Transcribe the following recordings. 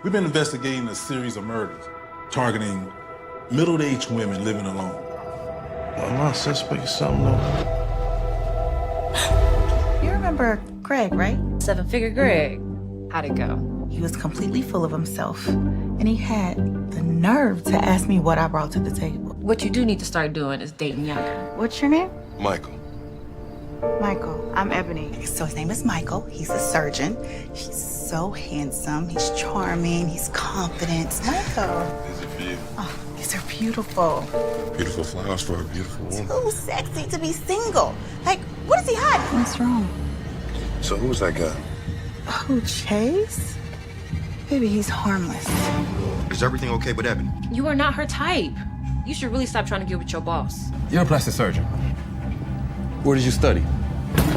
We've been investigating a series of murders targeting middle-aged women living alone. Am I suspect something though? You remember Greg, right? Seven-figure Greg. How'd it go? He was completely full of himself, and he had the nerve to ask me what I brought to the table. What you do need to start doing is dating younger. What's your name? Michael. Michael. I'm Ebony. So his name is Michael. He's a surgeon. He's so handsome. He's charming. He's confident. Michael. Is it for you? Oh, these are beautiful. Beautiful flowers for a beautiful woman. Too sexy to be single. Like, what is he hiding? What's wrong? So who was that guy? Oh, Chase? Baby, he's harmless. Is everything okay with Ebony? You are not her type. You should really stop trying to get with your boss. You're a plastic surgeon. Where did you study?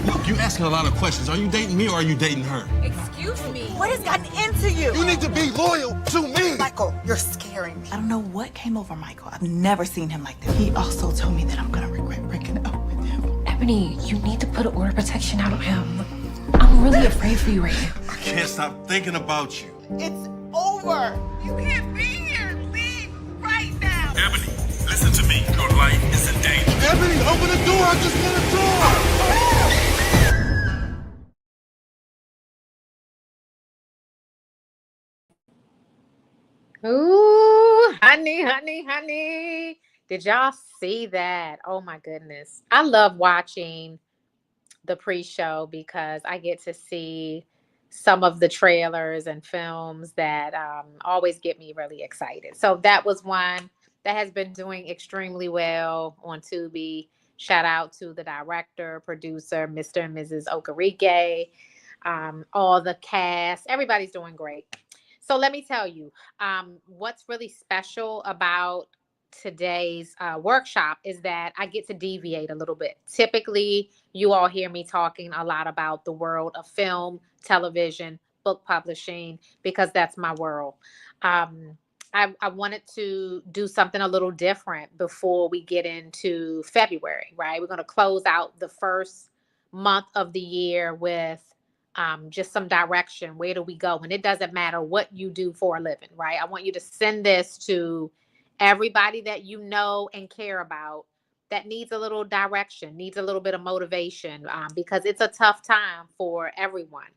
Look, you asking a lot of questions. Are you dating me or are you dating her? Excuse me. What has gotten into you? You need to be loyal to me. Michael, you're scaring me. I don't know what came over Michael. I've never seen him like this. He also told me that I'm gonna regret breaking up with him. Ebony, you need to put an order of protection out on him. I'm really afraid for you right now. I can't stop thinking about you. It's over. You can't be here. Leave right now. Ebony, listen to me. Your life is in danger. Ebony, open the door. I just want a door. Ooh, honey, honey, honey. Did y'all see that? Oh my goodness. I love watching the pre-show because I get to see some of the trailers and films that always get me really excited. So that was one that has been doing extremely well on Tubi. Shout out to the director, producer, Mr. and Mrs. Okereke, all the cast. Everybody's doing great. So let me tell you, what's really special about today's workshop is that I get to deviate a little bit. Typically, you all hear me talking a lot about the world of film, television, book publishing, because that's my world. I wanted to do something a little different before we get into February, right? We're going to close out the first month of the year with just some direction. Where do we go? And it doesn't matter what you do for a living, right? I want you to send this to everybody that you know and care about that needs a little direction, needs a little bit of motivation, because it's a tough time for everyone.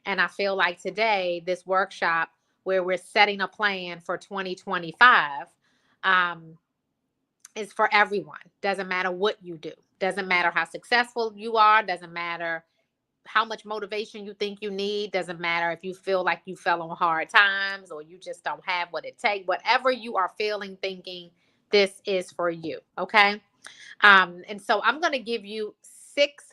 And I feel like today, this workshop where we're setting a plan for 2025 is for everyone. Doesn't matter what you do. Doesn't matter how successful you are. Doesn't matter how much motivation you think you need. Doesn't matter if you feel like you fell on hard times or you just don't have what it takes. Whatever you are feeling, thinking, this is for you, okay? And so I'm going to give you 6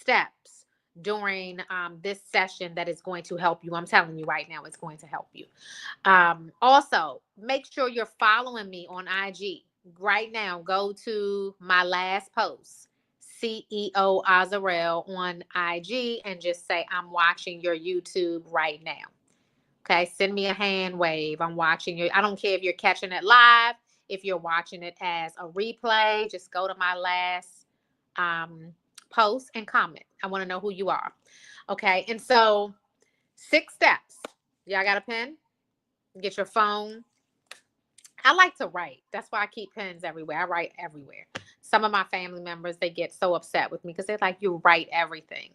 steps during this session that is going to help you. I'm telling you right now, it's going to help you. Also, make sure you're following me on IG. Right now, go to my last post, CEO Azarel on IG, and just say, I'm watching your YouTube right now. Okay, send me a hand wave. I'm watching you. I don't care if you're catching it live, if you're watching it as a replay, just go to my last post and comment. I want to know who you are. Okay, and so 6 steps. Y'all got a pen? Get your phone. I like to write. That's why I keep pens everywhere. I write everywhere. Some of my family members, they get so upset with me because they're like, you write everything.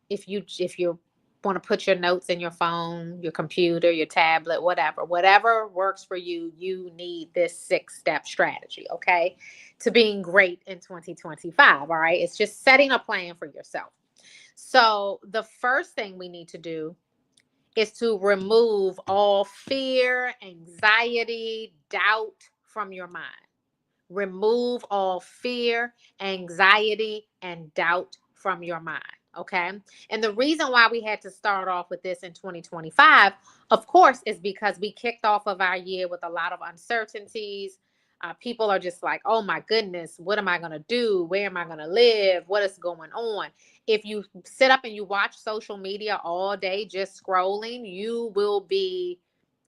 If you want to put your notes in your phone, your computer, your tablet, whatever works for you, you need this 6-step strategy, okay? To being great in 2025, all right? It's just setting a plan for yourself. So the first thing we need to do is to remove all fear, anxiety, doubt from your mind. Remove all fear, anxiety, and doubt from your mind. Okay. And the reason why we had to start off with this in 2025, of course, is because we kicked off of our year with a lot of uncertainties. People are just like, oh my goodness, what am I going to do? Where am I going to live? What is going on? If you sit up and you watch social media all day just scrolling, you will be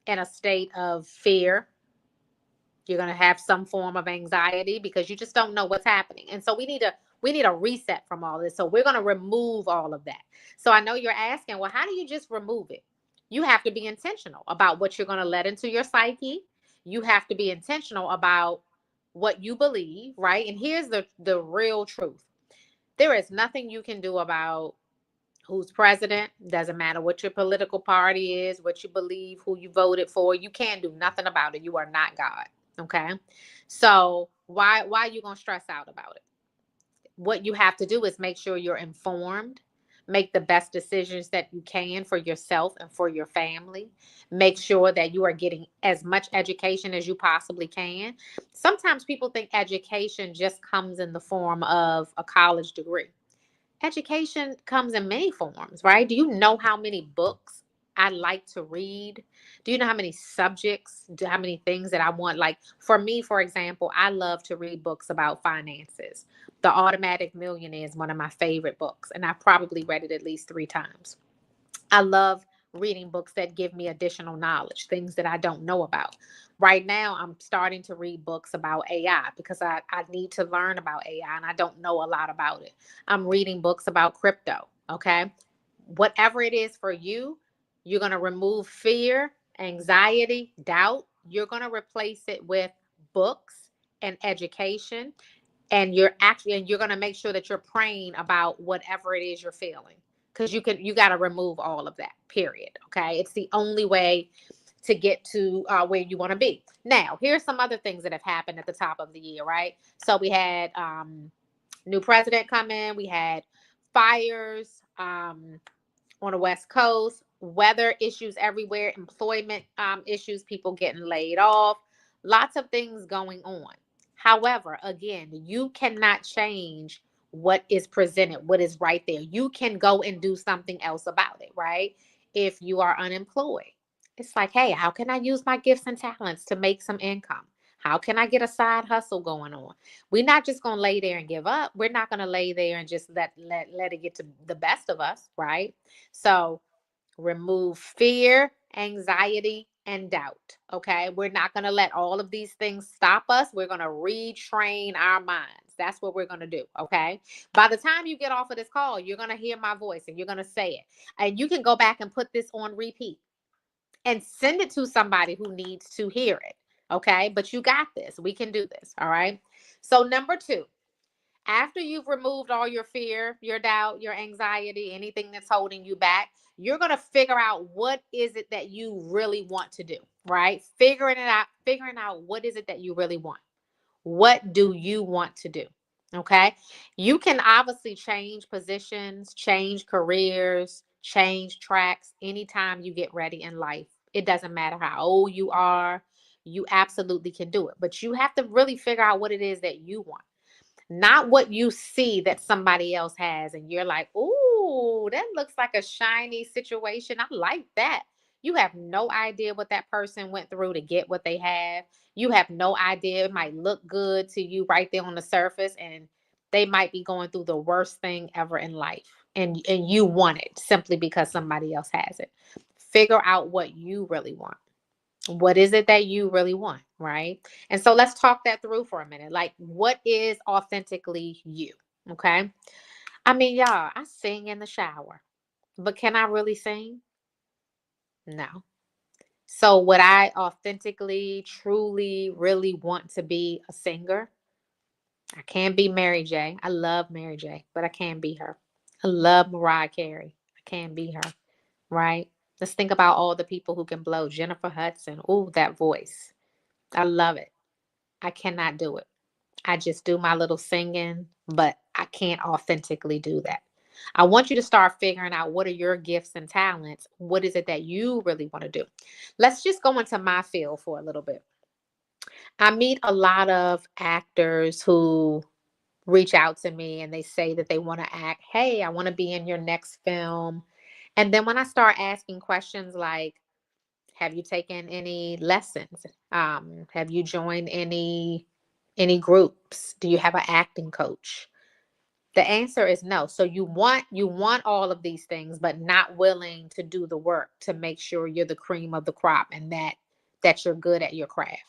in a state of fear. You're going to have some form of anxiety because you just don't know what's happening. And so we need a reset from all this. So we're going to remove all of that. So I know you're asking, well, how do you just remove it? You have to be intentional about what you're going to let into your psyche. You have to be intentional about what you believe, right? And here's the real truth. There is nothing you can do about who's president. Doesn't matter what your political party is, what you believe, who you voted for. You can't do nothing about it. You are not God. Okay. So why are you going to stress out about it? What you have to do is make sure you're informed, make the best decisions that you can for yourself and for your family. Make sure that you are getting as much education as you possibly can. Sometimes people think education just comes in the form of a college degree. Education comes in many forms, right? Do you know how many books I like to read? Do you know how many subjects, how many things that I want? Like for me, for example, I love to read books about finances. The Automatic Millionaire is one of my favorite books, and I've probably read it at least 3 times. I love reading books that give me additional knowledge, things that I don't know about. Right now, I'm starting to read books about AI because I need to learn about AI and I don't know a lot about it. I'm reading books about crypto. Okay. Whatever it is for you, you're going to remove fear, anxiety, doubt. You're going to replace it with books and education. And you're going to make sure that you're praying about whatever it is you're feeling, because you got to remove all of that, period. Okay. It's the only way to get to where you want to be. Now, here's some other things that have happened at the top of the year, right? So we had new president come in. We had fires on the West Coast, weather issues everywhere, employment issues, people getting laid off, lots of things going on. However, again, you cannot change what is presented, what is right there. You can go and do something else about it, right? If you are unemployed, it's like, hey, how can I use my gifts and talents to make some income? How can I get a side hustle going on? We're not just going to lay there and give up. We're not going to lay there and just let it get to the best of us, right? So remove fear, anxiety, and doubt. Okay. We're not going to let all of these things stop us. We're going to retrain our minds. That's what we're going to do. Okay. By the time you get off of this call, you're going to hear my voice and you're going to say it. And you can go back and put this on repeat and send it to somebody who needs to hear it. Okay. But you got this. We can do this. All right. So, number 2, after you've removed all your fear, your doubt, your anxiety, anything that's holding you back, you're going to figure out what is it that you really want to do, right? Figuring out what is it that you really want. What do you want to do? Okay. You can obviously change positions, change careers, change tracks anytime you get ready in life. It doesn't matter how old you are. You absolutely can do it, but you have to really figure out what it is that you want, not what you see that somebody else has. And you're like, ooh, that looks like a shiny situation. I like that. You have no idea what that person went through to get what they have. You have no idea. It might look good to you right there on the surface, and they might be going through the worst thing ever in life. And you want it simply because somebody else has it. Figure out what you really want. What is it that you really want, right? And so let's talk that through for a minute. Like, what is authentically you? Okay. I mean, y'all, I sing in the shower. But can I really sing? No. So would I authentically, truly, really want to be a singer? I can't be Mary J. I love Mary J, but I can't be her. I love Mariah Carey. I can't be her, right? Let's think about all the people who can blow. Jennifer Hudson. Ooh, that voice. I love it. I cannot do it. I just do my little singing, but I can't authentically do that. I want you to start figuring out what are your gifts and talents. What is it that you really want to do? Let's just go into my field for a little bit. I meet a lot of actors who reach out to me and they say that they want to act. Hey, I want to be in your next film. And then when I start asking questions like, have you taken any lessons? Have you joined any groups? Do you have an acting coach? The answer is no. So you want all of these things, but not willing to do the work to make sure you're the cream of the crop and that you're good at your craft.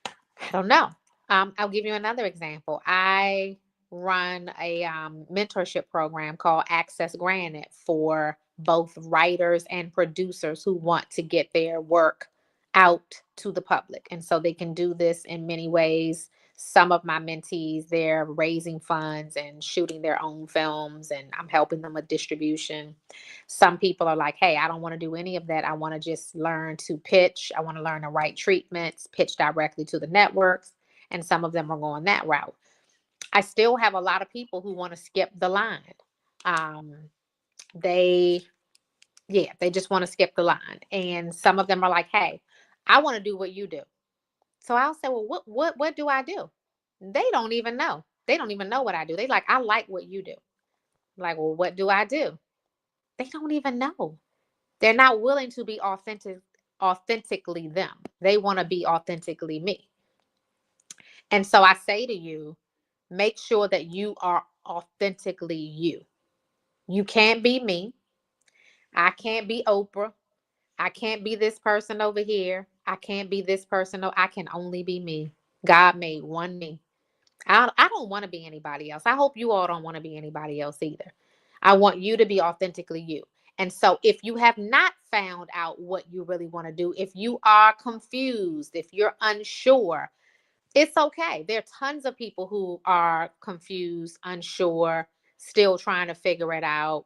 I don't know. I'll give you another example. I run a mentorship program called Access Granted for both writers and producers who want to get their work out to the public. And so they can do this in many ways. Some of my mentees, they're raising funds and shooting their own films, and I'm helping them with distribution. Some people are like, hey, I don't want to do any of that. I want to just learn to pitch. I want to learn the right treatments, pitch directly to the networks. And some of them are going that route. I still have a lot of people who want to skip the line. Um, they, they just want to skip the line. And some of them are like, hey, I want to do what you do. So I'll say, well, what do I do? They don't even know. They don't even know what I do. They like, I like what you do. I'm like, well, what do I do? They don't even know. They're not willing to be authentically them. They want to be authentically me. And so I say to you, make sure that you are authentically you. You can't be me. I can't be Oprah. I can't be this person over here. I can't be this person. I can only be me. God made one me. I don't want to be anybody else. I hope you all don't want to be anybody else either. I want you to be authentically you. And so if you have not found out what you really want to do, if you are confused, if you're unsure, it's okay. There are tons of people who are confused, unsure, still trying to figure it out.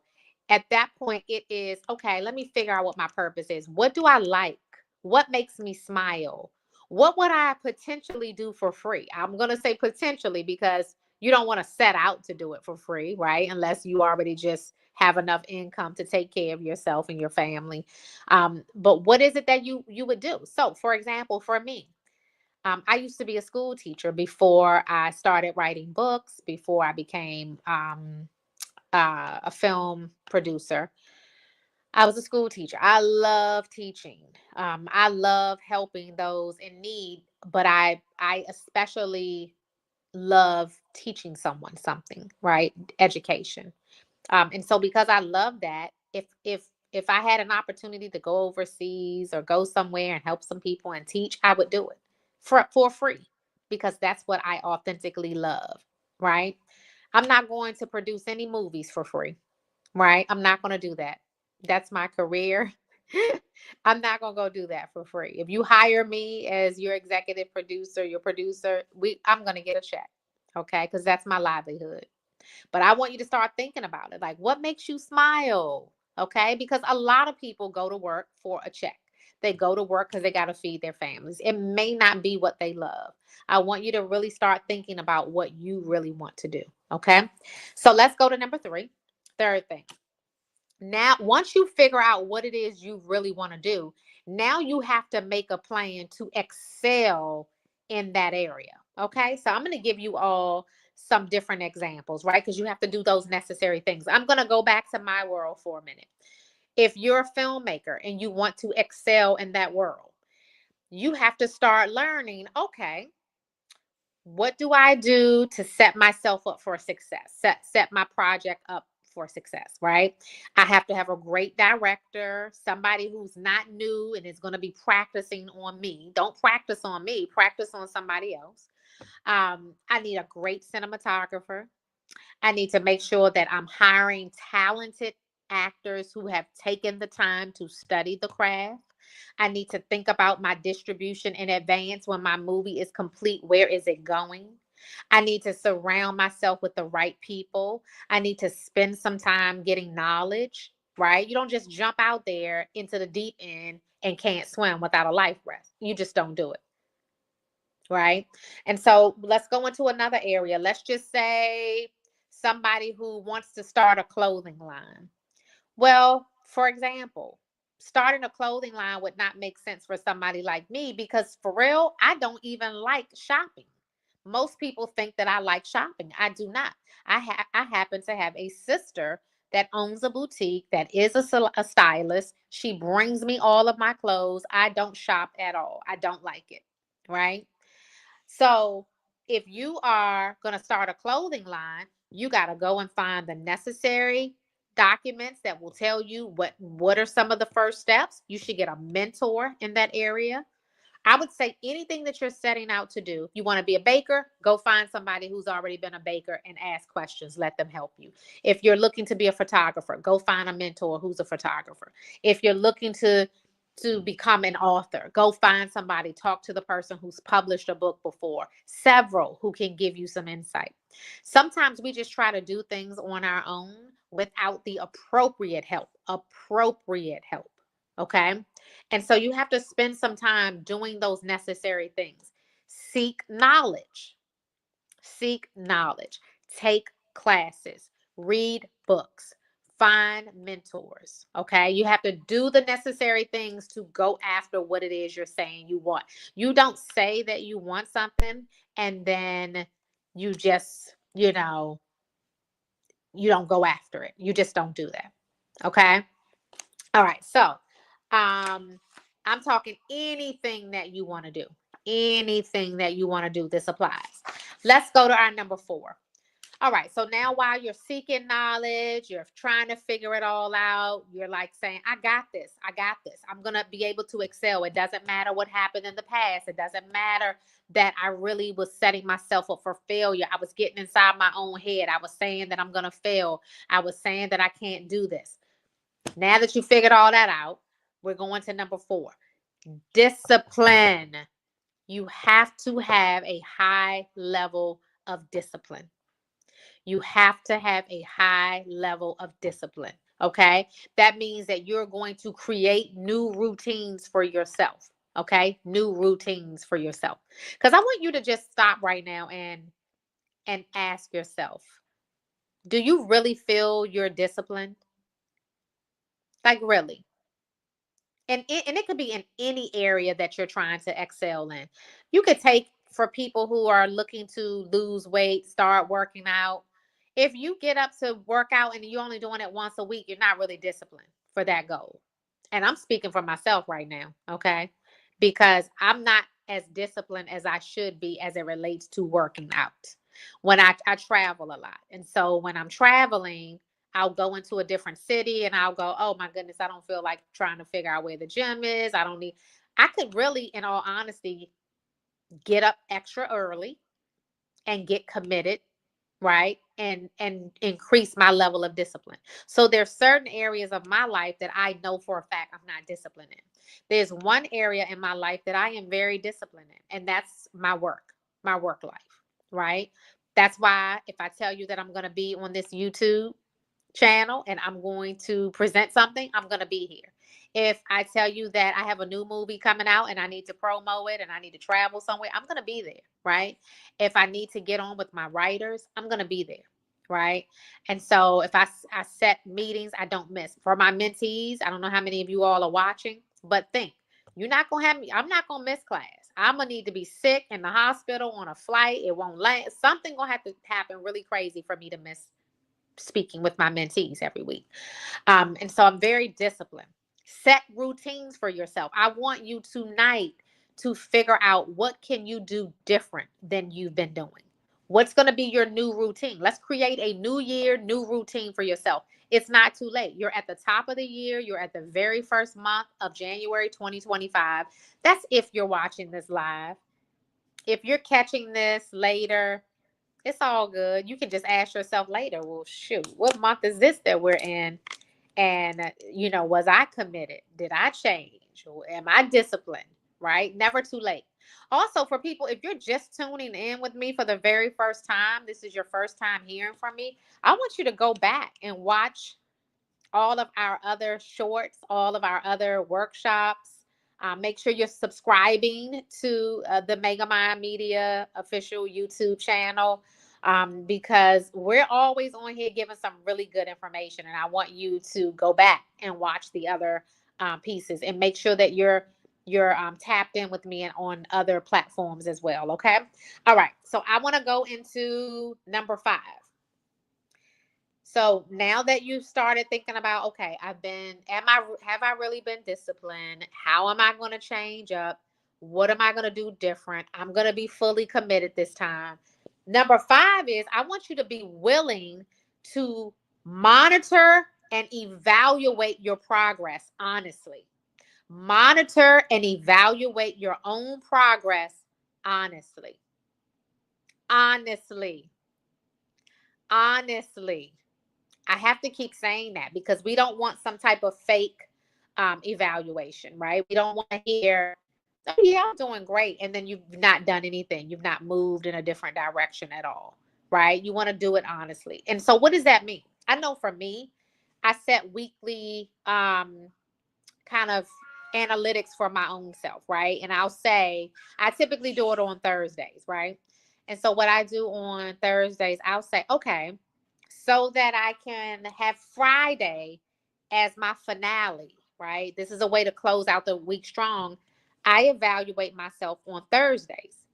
At that point, it is okay, let me figure out what my purpose is. What do I like? What makes me smile? What would I potentially do for free? I'm going to say potentially because you don't want to set out to do it for free, right? Unless you already just have enough income to take care of yourself and your family. But what is it that you would do? So, for example, for me, I used to be a school teacher before I started writing books, before I became a film producer. I was a school teacher. I love teaching. I love helping those in need, but I especially love teaching someone something, right? Education. And so because I love that, if I had an opportunity to go overseas or go somewhere and help some people and teach, I would do it for free because that's what I authentically love, right? I'm not going to produce any movies for free, right? I'm not going to do that. That's my career. I'm not going to go do that for free. If you hire me as your executive producer, your producer, I'm going to get a check, okay? Because that's my livelihood. But I want you to start thinking about it. Like, what makes you smile? Okay. Because a lot of people go to work for a check. They go to work because they got to feed their families. It may not be what they love. I want you to really start thinking about what you really want to do. Okay. So let's go to number 3. Third thing. Now, once you figure out what it is you really want to do, now you have to make a plan to excel in that area. Okay. So I'm going to give you all some different examples, right? Because you have to do those necessary things. I'm going to go back to my world for a minute. If you're a filmmaker and you want to excel in that world, you have to start learning, okay, what do I do to set myself up for success? Set my project up for success, right? I have to have a great director, somebody who's not new and is going to be practicing on me. Don't practice on me, practice on somebody else. I need a great cinematographer. I need to make sure that I'm hiring talented actors who have taken the time to study the craft. I need to think about my distribution in advance. When my movie is complete, where is it going? I need to surround myself with the right people. I need to spend some time getting knowledge, right? You don't just jump out there into the deep end and can't swim without a life vest. You just don't do it, right? And so let's go into another area. Let's just say somebody who wants to start a clothing line. Well, for example, starting a clothing line would not make sense for somebody like me because for real, I don't even like shopping. Most people think that I like shopping. I do not. I happen to have a sister that owns a boutique that is a stylist. She brings me all of my clothes. I don't shop at all. I don't like it, right? So if you are going to start a clothing line, you got to go and find the necessary documents that will tell you what are some of the first steps. You should get a mentor in that area. I would say anything that you're setting out to do, you want to be a baker, go find somebody who's already been a baker and ask questions, let them help you. If you're looking to be a photographer, go find a mentor who's a photographer. If you're looking to become an author, go find somebody, talk to the person who's published a book before, several who can give you some insight. Sometimes we just try to do things on our own without the appropriate help. Okay. And so you have to spend some time doing those necessary things. Seek knowledge. Seek knowledge. Take classes. Read books. Find mentors. Okay. You have to do the necessary things to go after what it is you're saying you want. You don't say that you want something and then you just, you don't go after it. You just don't do that. Okay. All right. So, I'm talking anything that you want to do. Anything that you want to do, this applies. Let's go to our number 4. All right. So now while you're seeking knowledge, you're trying to figure it all out, you're like saying, I got this. I got this. I'm going to be able to excel. It doesn't matter what happened in the past. It doesn't matter that I really was setting myself up for failure. I was getting inside my own head. I was saying that I'm going to fail. I was saying that I can't do this. Now that you figured all that out, we're going to number 4. Discipline. You have to have a high level of discipline. You have to have a high level of discipline. Okay. That means that you're going to create new routines for yourself. Okay. New routines for yourself. Because I want you to just stop right now and ask yourself, do you really feel you're disciplined? Like, really? And it could be in any area that you're trying to excel in. You could take for people who are looking to lose weight, start working out. If you get up to work out and you're only doing it once a week, you're not really disciplined for that goal. And I'm speaking for myself right now, okay? Because I'm not as disciplined as I should be as it relates to working out. When I travel a lot. And so when I'm traveling, I'll go into a different city and I'll go, oh my goodness, I don't feel like trying to figure out where the gym is. I could really, in all honesty, get up extra early and get committed, right? And increase my level of discipline. So there's certain areas of my life that I know for a fact I'm not disciplined in. There's one area in my life that I am very disciplined in, and that's my work life, right? That's why if I tell you that I'm going to be on this YouTube channel and I'm going to present something, I'm going to be here. If I tell you that I have a new movie coming out and I need to promo it and I need to travel somewhere, I'm going to be there, right? If I need to get on with my writers, I'm going to be there, right? And so if I set meetings, I don't miss. For my mentees, I don't know how many of you all are watching, but think, you're not going to have me. I'm not going to miss class. I'm going to need to be sick in the hospital on a flight. It won't land. Something going to have to happen really crazy for me to miss speaking with my mentees every week. And so I'm very disciplined. Set routines for yourself. I want you tonight to figure out what can you do different than you've been doing. What's going to be your new routine? Let's create a new year, new routine for yourself. It's not too late. You're at the top of the year. You're at the very first month of January 2025. That's if you're watching this live. If you're catching this later, it's all good. You can just ask yourself later, well, shoot, what month is this that we're in? And, was I committed? Did I change? Or am I disciplined? Right? Never too late. Also, for people, if you're just tuning in with me for the very first time, this is your first time hearing from me, I want you to go back and watch all of our other shorts, all of our other workshops. Make sure you're subscribing to the Megamind Media official YouTube channel, because we're always on here giving some really good information. And I want you to go back and watch the other pieces, and make sure that you're tapped in with me and on other platforms as well. Okay. All right. So I want to go into number 5. So now that you've started thinking about, okay, have I really been disciplined? How am I going to change up? What am I going to do different? I'm going to be fully committed this time. Number 5 is I want you to be willing to monitor and evaluate your progress honestly. Monitor and evaluate your own progress honestly. Honestly. Honestly. I have to keep saying that because we don't want some type of fake evaluation, right? We don't want to hear, oh, yeah, I'm doing great. And then you've not done anything. You've not moved in a different direction at all, right? You want to do it honestly. And so what does that mean? I know for me, I set weekly kind of analytics for my own self, right? And I'll say, I typically do it on Thursdays, right? And so what I do on Thursdays, I'll say, okay, so that I can have Friday as my finale, right? This is a way to close out the week strong. I evaluate myself on Thursdays,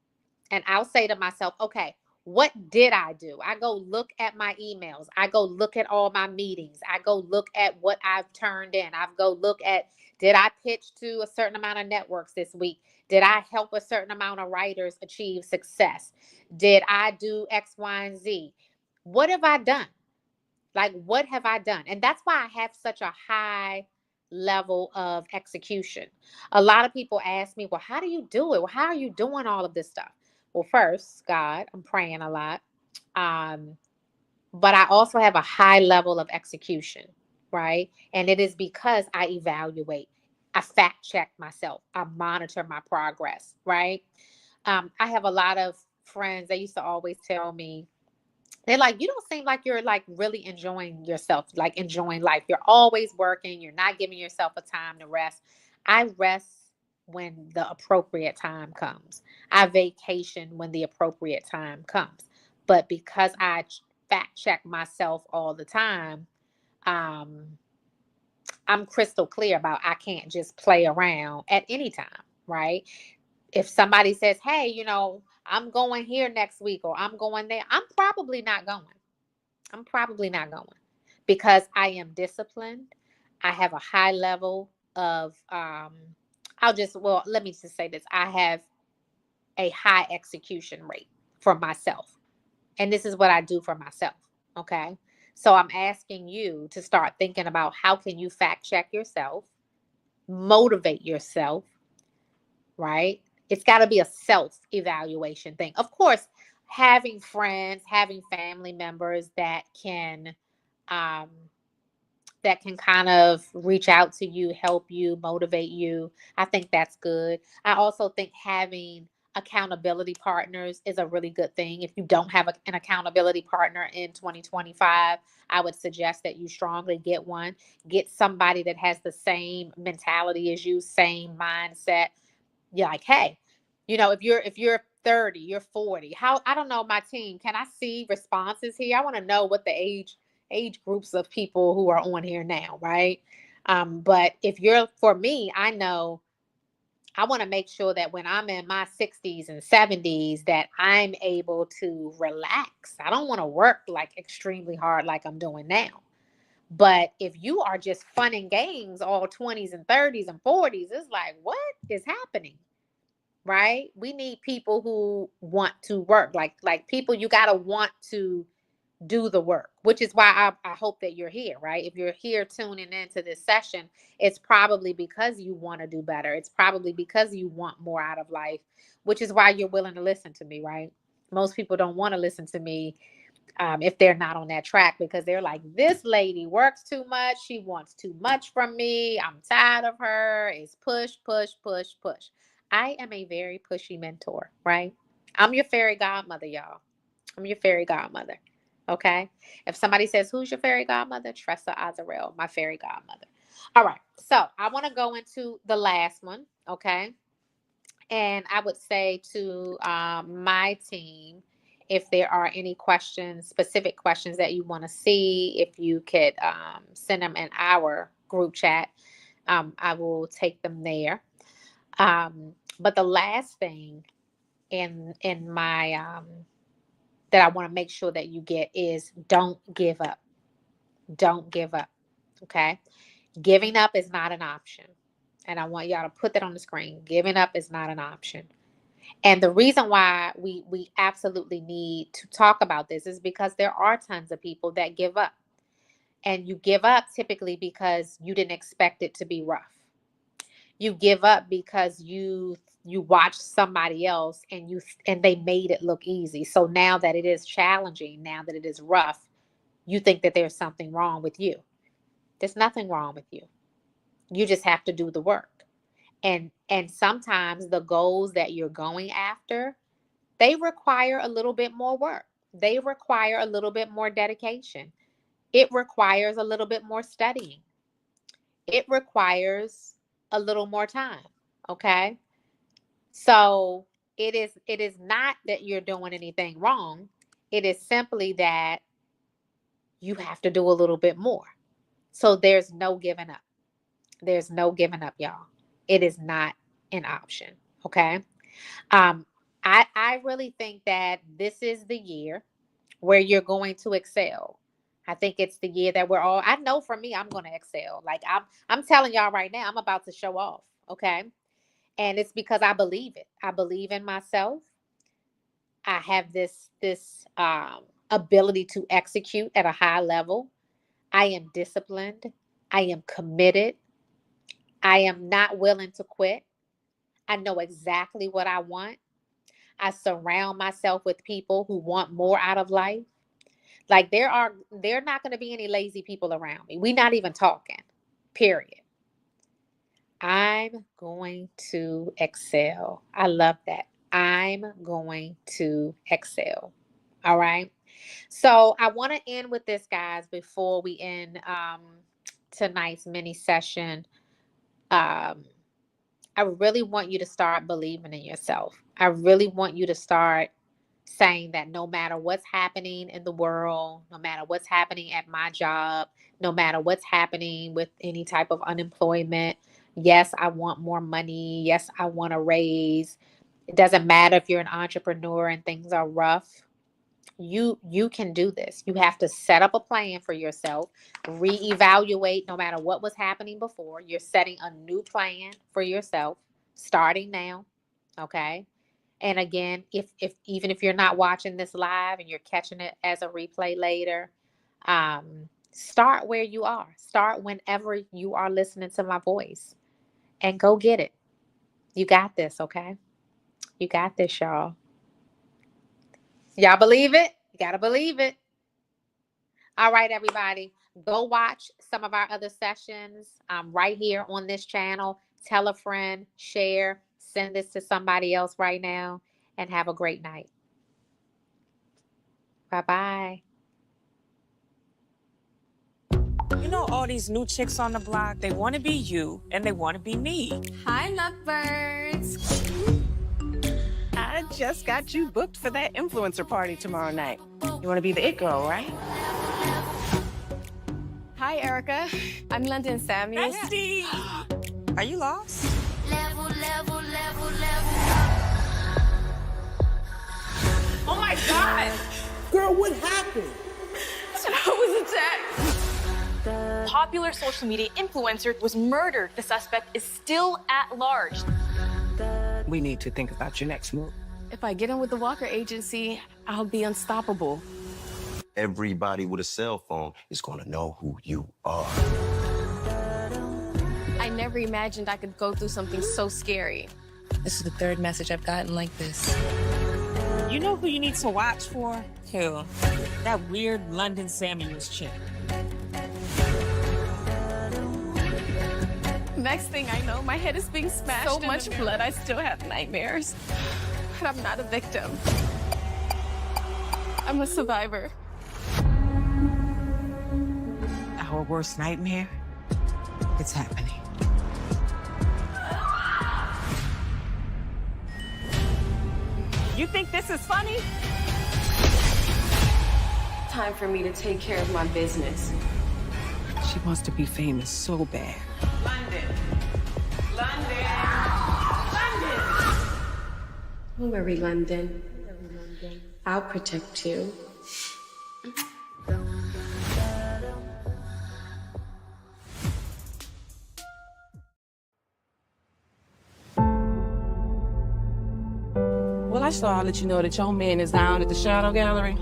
and I'll say to myself, okay, what did I do? I go look at my emails. I go look at all my meetings. I go look at what I've turned in. I go look at, did I pitch to a certain amount of networks this week? Did I help a certain amount of writers achieve success? Did I do X, Y, and Z? What have I done? Like, what have I done? And that's why I have such a high level of execution. A lot of people ask me, well, how do you do it? Well, how are you doing all of this stuff? Well, first, God, I'm praying a lot. But I also have a high level of execution, right? And it is because I evaluate, I fact check myself, I monitor my progress, right? I have a lot of friends, they used to always tell me, they're like, you don't seem like you're like really enjoying yourself, like enjoying life. You're always working. You're not giving yourself a time to rest. I rest when the appropriate time comes. I vacation when the appropriate time comes. But because I fact check myself all the time, um, I'm crystal clear about I can't just play around at any time, right? If somebody says, hey, I'm going here next week or I'm going there, I'm probably not going. I'm probably not going because I am disciplined. I have a high level of, let me just say this. I have a high execution rate for myself. And this is what I do for myself. Okay. So I'm asking you to start thinking about how can you fact check yourself, motivate yourself, right? It's got to be a self-evaluation thing. Of course, having friends, having family members that can kind of reach out to you, help you, motivate you. I think that's good. I also think having accountability partners is a really good thing. If you don't have an accountability partner in 2025, I would suggest that you strongly get one. Get somebody that has the same mentality as you, same mindset. You're like, hey, if you're 30, you're 40. I don't know my team. Can I see responses here? I want to know what the age groups of people who are on here now, right? But for me, I know I want to make sure that when I'm in my 60s and 70s that I'm able to relax. I don't want to work like extremely hard like I'm doing now. But if you are just fun and games all 20s and 30s and 40s, it's like, what is happening? Right? We need people who want to work. Like people, you got to want to do the work, which is why I hope that you're here, right? If you're here tuning into this session, it's probably because you want to do better. It's probably because you want more out of life, which is why you're willing to listen to me, right? Most people don't want to listen to me if they're not on that track, because they're like, this lady works too much. She wants too much from me. I'm tired of her. It's push, push, push, push. I am a very pushy mentor, right? I'm your fairy godmother, y'all. I'm your fairy godmother. Okay. If somebody says, who's your fairy godmother? Tressa Azarel, my fairy godmother. All right. So I want to go into the last one. Okay. And I would say to my team, if there are any questions, specific questions that you want to see, if you could send them in our group chat, I will take them there. But the last thing in my that I want to make sure that you get is don't give up. Don't give up. Okay. Giving up is not an option. And I want y'all to put that on the screen. Giving up is not an option. And the reason why we absolutely need to talk about this is because there are tons of people that give up. And you give up typically because you didn't expect it to be rough. You give up because you watched somebody else and they made it look easy. So now that it is challenging, now that it is rough, you think that there's something wrong with you. There's nothing wrong with you. You just have to do the work. And sometimes the goals that you're going after, they require a little bit more work. They require a little bit more dedication. It requires a little bit more studying. It requires a little more time. Okay. So it is not that you're doing anything wrong. It is simply that you have to do a little bit more. So there's no giving up. There's no giving up, y'all. It is not an option. Okay. I really think that this is the year where you're going to excel. I think it's the year that I know for me, I'm going to excel. Like I'm telling y'all right now, I'm about to show off. Okay. And it's because I believe it. I believe in myself. I have this ability to execute at a high level. I am disciplined. I am committed. I am not willing to quit. I know exactly what I want. I surround myself with people who want more out of life. Like there not going to be any lazy people around me. We're not even talking, period. I'm going to excel. I love that. I'm going to excel. All right. So I want to end with this, guys, before we end tonight's mini session. I really want you to start believing in yourself. I really want you to start saying that no matter what's happening in the world, no matter what's happening at my job, no matter what's happening with any type of unemployment, yes, I want more money. Yes, I want a raise. It doesn't matter if you're an entrepreneur and things are rough. You can do this. You have to set up a plan for yourself, reevaluate no matter what was happening before. You're setting a new plan for yourself starting now. Okay. And again, if even if you're not watching this live and you're catching it as a replay later, start where you are. Start whenever you are listening to my voice and go get it. You got this, okay? You got this, y'all. Y'all believe it? You got to believe it. All right, everybody. Go watch some of our other sessions right here on this channel. Tell a friend, share, send this to somebody else right now, and have a great night. Bye-bye. You know all these new chicks on the block, they want to be you and they want to be me. Hi, lovebirds. I just got you booked for that influencer party tomorrow night. You want to be the it girl, right? Hi, Erica. I'm London Samuels. Bestie! Are you lost? Level, level, level, level. Oh my God! Girl, what happened? I was attacked. Popular social media influencer was murdered. The suspect is still at large. We need to think about your next move. If I get in with the Walker Agency, I'll be unstoppable. Everybody with a cell phone is going to know who you are. I never imagined I could go through something so scary. This is the third message I've gotten like this. You know who you need to watch for? Who? That weird London Samuels chick. Next thing I know, my head is being smashed. So much blood, I still have nightmares. But I'm not a victim. I'm a survivor. Our worst nightmare? It's happening. You think this is funny? Time for me to take care of my business. She wants to be famous so bad. London. Don't worry, London. I'll protect you. Well, I saw I'll let you know that your man is down at the Shadow Gallery,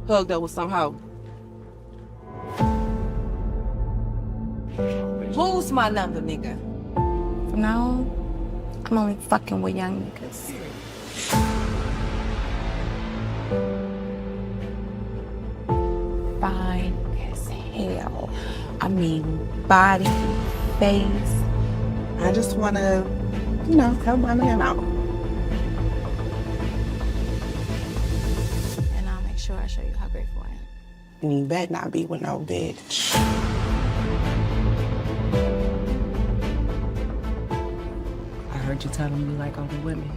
hugged up with some hoe. Who's my number, nigga? From now on, I'm only fucking with young niggas. Fine as hell. I mean, body, face. I just wanna, help my man out. And I'll make sure I show you how grateful I am. And you better not be with no bitch. I heard you telling me you like older women.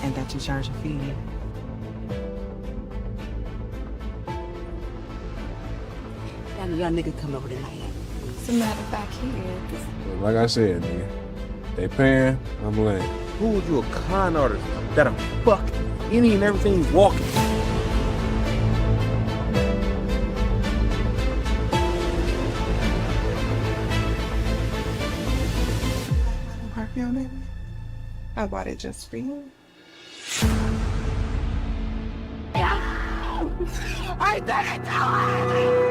And that you charge a fee. That young nigga come over tonight. As a matter of fact, he is. Like I said, nigga, they paying, I'm laying. Who was you, a con artist that a fuck any and everything walking? Perfume, baby. I bought it just for you. I didn't do it!